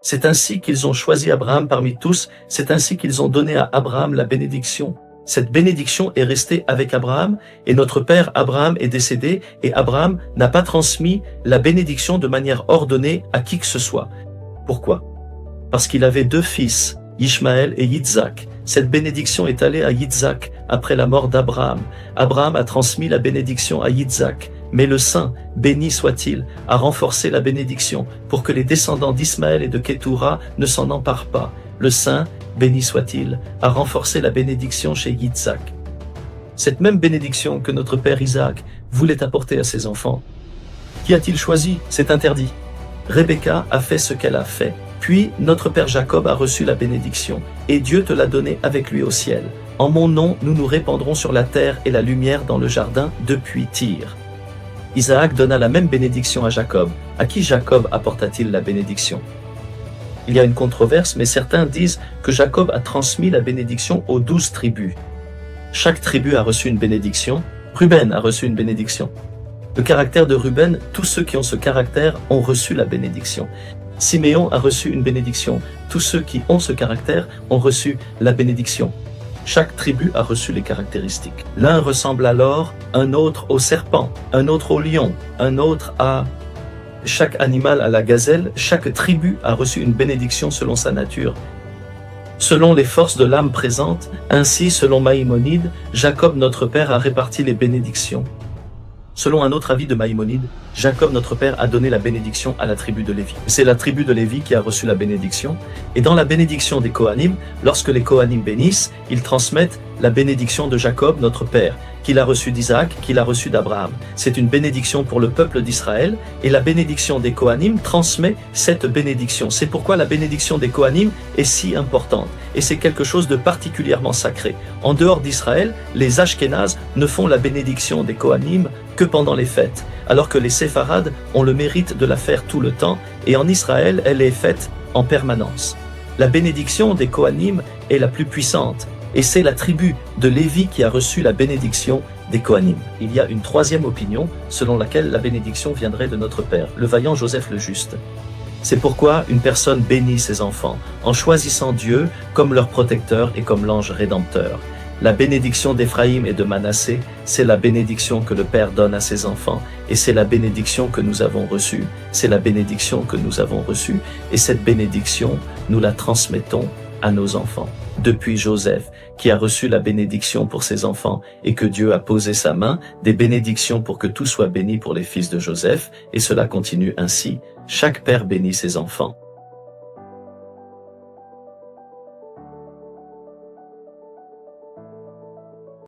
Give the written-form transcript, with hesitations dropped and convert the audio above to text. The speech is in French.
C'est ainsi qu'ils ont choisi Abraham parmi tous, c'est ainsi qu'ils ont donné à Abraham la bénédiction. Cette bénédiction est restée avec Abraham, et notre père Abraham est décédé, et Abraham n'a pas transmis la bénédiction de manière ordonnée à qui que ce soit. Pourquoi? Parce qu'il avait 2 fils, Ishmaël et Yitzhak. Cette bénédiction est allée à Yitzhak après la mort d'Abraham. Abraham a transmis la bénédiction à Yitzhak, mais le Saint, béni soit-il, a renforcé la bénédiction pour que les descendants d'Ismaël et de Ketura ne s'en emparent pas. Le Saint, béni soit-il, a renforcé la bénédiction chez Yitzhak. Cette même bénédiction que notre père Isaac voulait apporter à ses enfants. Qui a-t-il choisi? C'est interdit. Rebecca a fait ce qu'elle a fait. Puis notre père Jacob a reçu la bénédiction, et Dieu te l'a donnée avec lui au ciel. En mon nom, nous nous répandrons sur la terre et la lumière dans le jardin depuis Tyr. Isaac donna la même bénédiction à Jacob. À qui Jacob apporta-t-il la bénédiction? Il y a une controverse, mais certains disent que Jacob a transmis la bénédiction aux 12 tribus. Chaque tribu a reçu une bénédiction. Ruben a reçu une bénédiction. Le caractère de Ruben, tous ceux qui ont ce caractère ont reçu la bénédiction. Siméon a reçu une bénédiction. Tous ceux qui ont ce caractère ont reçu la bénédiction. Chaque tribu a reçu les caractéristiques. L'un ressemble à l'or, un autre au serpent, un autre au lion, un autre à... Chaque animal à la gazelle, chaque tribu a reçu une bénédiction selon sa nature. Selon les forces de l'âme présentes, ainsi selon Maïmonide, Jacob notre père a réparti les bénédictions. Selon un autre avis de Maïmonide, Jacob notre père a donné la bénédiction à la tribu de Lévi. C'est la tribu de Lévi qui a reçu la bénédiction. Et dans la bénédiction des Kohanim, lorsque les Kohanim bénissent, ils transmettent la bénédiction de Jacob notre père, qu'il a reçu d'Isaac, qu'il a reçu d'Abraham. C'est une bénédiction pour le peuple d'Israël, et la bénédiction des Kohanim transmet cette bénédiction. C'est pourquoi la bénédiction des Kohanim est si importante, et c'est quelque chose de particulièrement sacré. En dehors d'Israël, les Ashkénazes ne font la bénédiction des Kohanim que pendant les fêtes, alors que les Séfarades ont le mérite de la faire tout le temps, et en Israël, elle est faite en permanence. La bénédiction des Kohanim est la plus puissante, et c'est la tribu de Lévi qui a reçu la bénédiction des Kohanim. Il y a une troisième opinion, selon laquelle la bénédiction viendrait de notre père, le vaillant Joseph le Juste. C'est pourquoi une personne bénit ses enfants, en choisissant Dieu comme leur protecteur et comme l'ange rédempteur. La bénédiction d'Éphraïm et de Manassé, c'est la bénédiction que le Père donne à ses enfants, et c'est la bénédiction que nous avons reçue. C'est la bénédiction que nous avons reçue, et cette bénédiction, nous la transmettons à nos enfants. Depuis Joseph, qui a reçu la bénédiction pour ses enfants, et que Dieu a posé sa main, des bénédictions pour que tout soit béni pour les fils de Joseph, et cela continue ainsi. Chaque père bénit ses enfants.